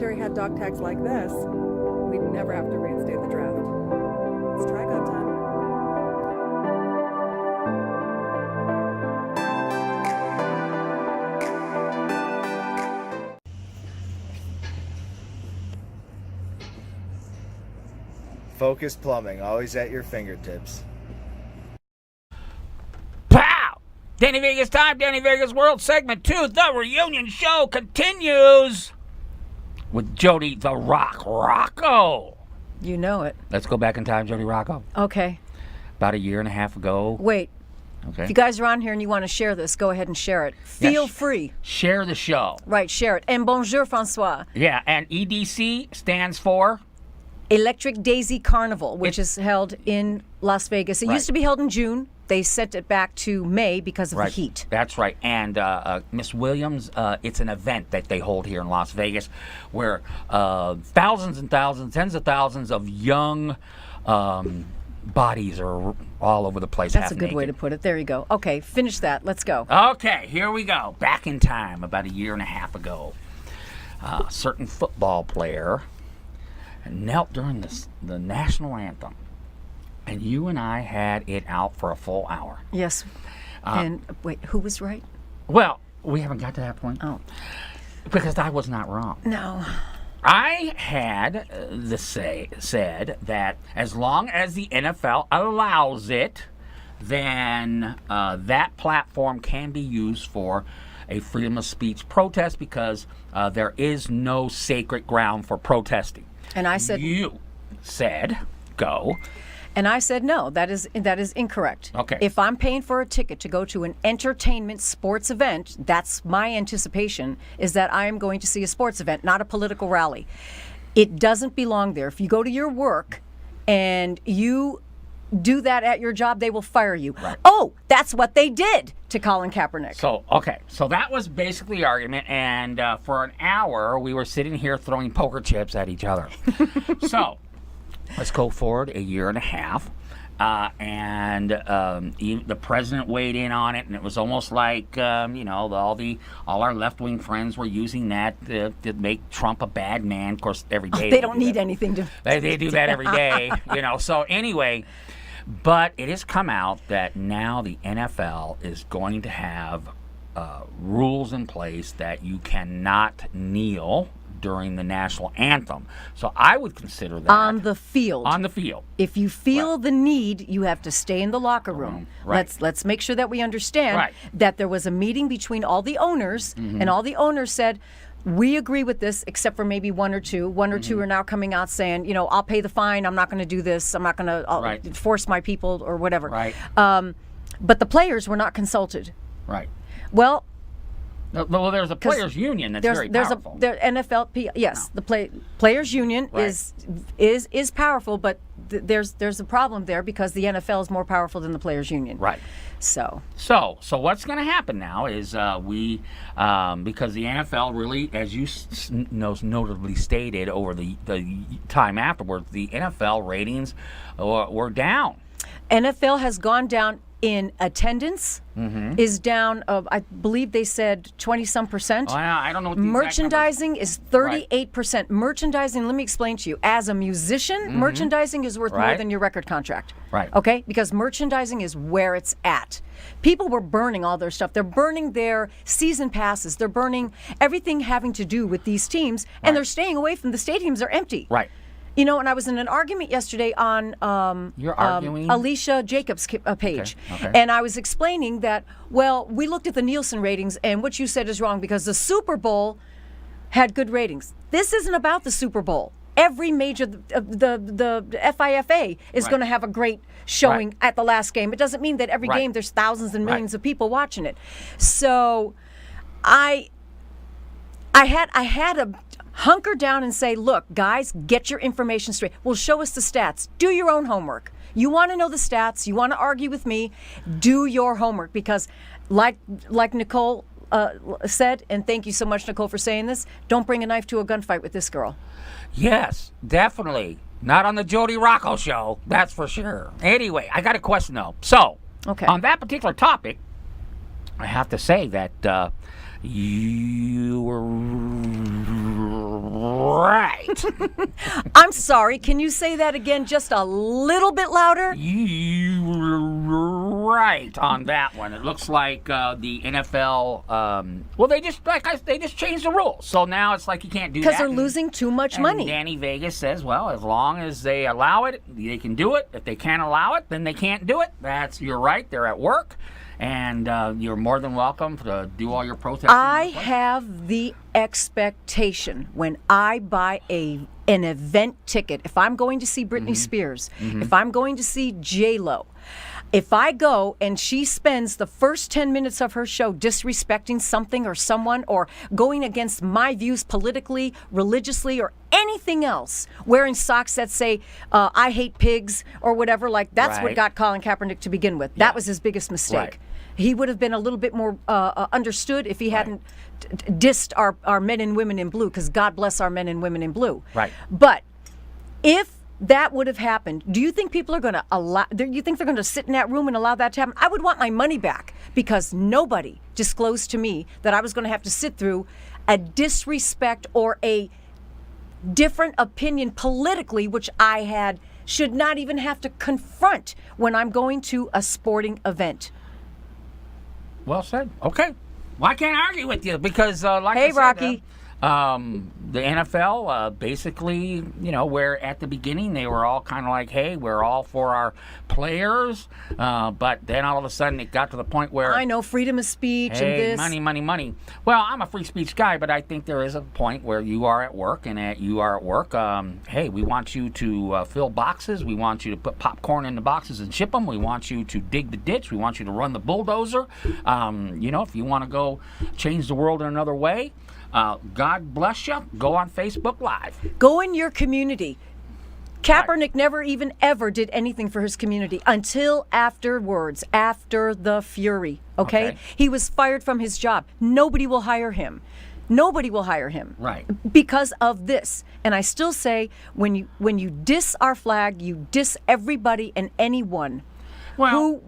military had dog tags like this, we'd never have to reinstate the draft. It's Trigon time. Focus Plumbing, always at your fingertips. Pow! Danny Vegas time, Danny Vegas World, segment 2. The reunion show continues with Jody the Rock Rocco. You know it. Let's go back in time, Jody Rocco. Okay. About a year and a half ago. Wait. Okay. If you guys are on here and you want to share this, go ahead and share it. Feel free. Share the show. Right, share it. And bonjour, Francois. Yeah, and EDC stands for? Electric Daisy Carnival, which is held in Las Vegas. It used to be held in June. They sent it back to May because of the heat. That's right. And Miss Williams, it's an event that they hold here in Las Vegas where thousands and thousands, tens of thousands of young bodies are all over the place. That's a good way to put it. There you go. Okay, finish that. Let's go. Okay, here we go. Back in time, about a year and a half ago, a certain football player knelt during the national anthem. And you and I had it out for a full hour. Yes. And wait, who was right? Well, we haven't got to that point. Oh. Because I was not wrong. No. I had said that as long as the NFL allows it, then that platform can be used for a freedom of speech protest because there is no sacred ground for protesting. And I said... You said, go. And I said, no, that is incorrect. Okay. If I'm paying for a ticket to go to an entertainment sports event, that's my anticipation, is that I am going to see a sports event, not a political rally. It doesn't belong there. If you go to your work and you do that at your job, they will fire you. Right. Oh, that's what they did to Colin Kaepernick. So that was basically the argument, and for an hour, we were sitting here throwing poker chips at each other. So... let's go forward a year and a half, and the president weighed in on it, and it was almost like all our left-wing friends were using that to make Trump a bad man. Of course, every day they don't need anything to. They do that every day, So anyway, but it has come out that now the NFL is going to have rules in place that you cannot kneel during the national anthem. So I would consider that on the field. On the field. If you feel the need, you have to stay in the locker room. Right. Let's make sure that we understand that there was a meeting between all the owners, and all the owners said, we agree with this, except for maybe one or two. One or two are now coming out saying, I'll pay the fine. I'm not going to do this. I'm not going to force my people or whatever. Right. But the players were not consulted. Right. Well, there's a players' union that's very powerful. The NFL, yes, the players' union is powerful, but there's a problem there because the NFL is more powerful than the players' union. Right. So what's going to happen now is because the NFL really, as you notably stated over the time afterwards, the NFL ratings were down. NFL has gone down in attendance, is down, I believe they said 20-some percent. Oh, I don't know what the merchandising is 38%. Right. Merchandising, let me explain to you. As a musician, merchandising is worth more than your record contract. Right. Okay? Because merchandising is where it's at. People were burning all their stuff. They're burning their season passes. They're burning everything having to do with these teams, and they're staying away from the stadiums. They're empty. Right. And I was in an argument yesterday on You're arguing? Alicia Jacobs' page. Okay. And I was explaining that, we looked at the Nielsen ratings, and what you said is wrong because the Super Bowl had good ratings. This isn't about the Super Bowl. Every major, the FIFA is going to have a great showing at the last game. It doesn't mean that every game there's thousands and millions of people watching it. So I had to hunker down and say, look, guys, get your information straight. Well, show us the stats. Do your own homework. You want to know the stats. You want to argue with me. Do your homework because like Nicole said, and thank you so much, Nicole, for saying this, don't bring a knife to a gunfight with this girl. Yes, definitely. Not on the Jody Rocco show, that's for sure. Anyway, I got a question, though. So, on that particular topic, I have to say that you were right. I'm sorry. Can you say that again just a little bit louder? You were right on that one. It looks like the NFL. Well, they just they just changed the rules, so now it's like you can't do that Because they're losing too much and money. Danny Vegas says, well, as long as they allow it, they can do it. If they can't allow it, then they can't do it. You're right. They're at work. And you're more than welcome to do all your protesting. I have the expectation when I buy an event ticket, if I'm going to see Britney Spears, if I'm going to see J-Lo, if I go and she spends the first 10 minutes of her show disrespecting something or someone or going against my views politically, religiously, or anything else, wearing socks that say, I hate pigs or whatever, like that's what Right. got Colin Kaepernick to begin with. Yeah. That was his biggest mistake. Right. He would have been a little bit more understood if he hadn't dissed our men and women in blue, because God bless our men and women in blue. Right. But if that would have happened, do you think people are going to allow? Do you think they're going to sit in that room and allow that to happen? I would want my money back, because nobody disclosed to me that I was going to have to sit through a disrespect or a different opinion politically, which I should not even have to confront when I'm going to a sporting event. Well said. Okay. Well, I can't argue with you because, like Hey, I said, Rocky. The NFL basically, where at the beginning they were all kind of like, hey, we're all for our players, but then all of a sudden it got to the point where I know freedom of speech and hey, this. money, money, money. Well, I'm a free speech guy, but I think there is a point where you are at work, and hey, we want you to fill boxes. We want you to put popcorn in the boxes and ship them. We want you to dig the ditch. We want you to run the bulldozer. If you want to go change the world in another way, God bless you. Go on Facebook Live. Go in your community. Kaepernick never even ever did anything for his community until afterwards, after the fury. Okay? He was fired from his job. Nobody will hire him. Nobody will hire him. Right. Because of this. And I still say, when you diss our flag, you diss everybody and anyone who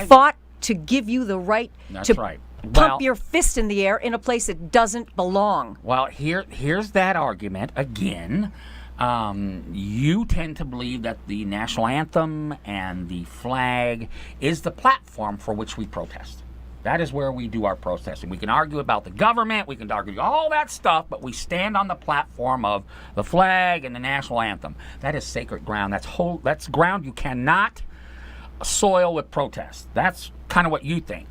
fought to give you the right That's to right. pump your fist in the air in a place it doesn't belong. Well, here's that argument again. You tend to believe that the national anthem and the flag is the platform for which we protest. That is where we do our protesting. We can argue about the government, we can argue all that stuff, but we stand on the platform of the flag and the national anthem. That is sacred ground. That's ground you cannot soil with protest. That's kind of what you think.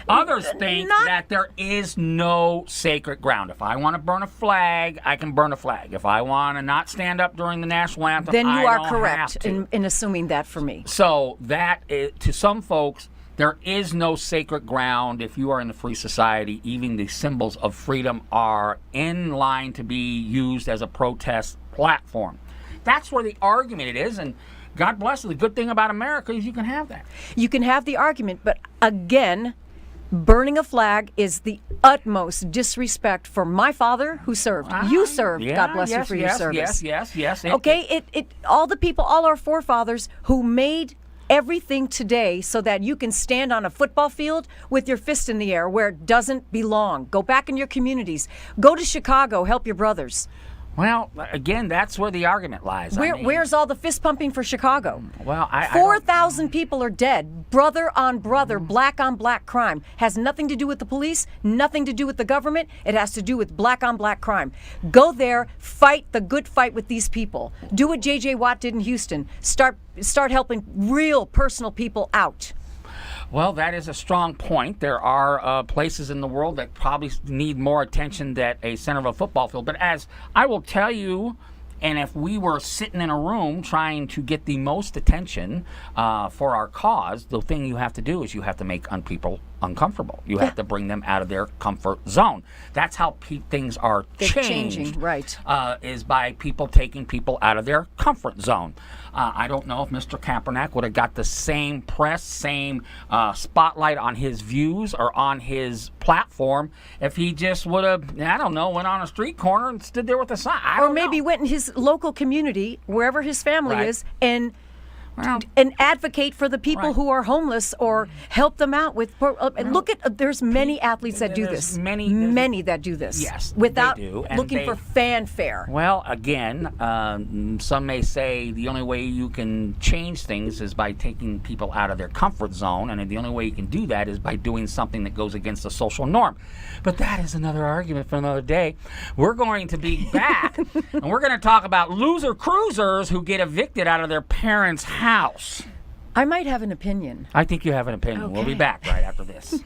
Others think that there is no sacred ground. If I want to burn a flag, I can burn a flag. If I want to not stand up during the national anthem, Then you I are don't correct have to. in assuming that for me. So that is, to some folks, there is no sacred ground. If you are in the free society, even the symbols of freedom are in line to be used as a protest platform. That's where the argument is, and God bless you. The good thing about America is you can have that. You can have the argument, but again, burning a flag is the utmost disrespect for my father who served. You served. Yeah, God bless you yes, for yes, your service. Yes. Okay, all the people, all our forefathers who made everything today so that you can stand on a football field with your fist in the air where it doesn't belong. Go back in your communities. Go to Chicago, help your brothers. Well, again, that's where the argument lies. Where's all the fist pumping for Chicago? Well, I 4,000 people are dead, brother on brother, black on black crime. Has nothing to do with the police, nothing to do with the government. It has to do with black on black crime. Go there, fight the good fight with these people. Do what J.J. Watt did in Houston. Start helping real personal people out. Well, that is a strong point. There are places in the world that probably need more attention than a center of a football field. But as I will tell you, and if we were sitting in a room trying to get the most attention for our cause, the thing you have to do is you have to make people uncomfortable. You have to bring them out of their comfort zone. That's how things are changing, right? Is by people taking people out of their comfort zone. I don't know if Mr. Kaepernick would have got the same press, same spotlight on his views or on his platform if he just would have, went on a street corner and stood there with a sign. Or maybe went in his local community, wherever his family Right. is, and and advocate for the people Right. who are homeless or help them out with. Look at there's many athletes that do there's this. many- that do this. Yes, without they do, and looking they- for fanfare. Well, again, some may say the only way you can change things is by taking people out of their comfort zone, and the only way you can do that is by doing something that goes against the social norm. But that is another argument for another day. We're going to be back, and we're going to talk about loser cruisers who get evicted out of their parents' house. I might have an opinion. I think you have an opinion. We'll be Okay. back right after this.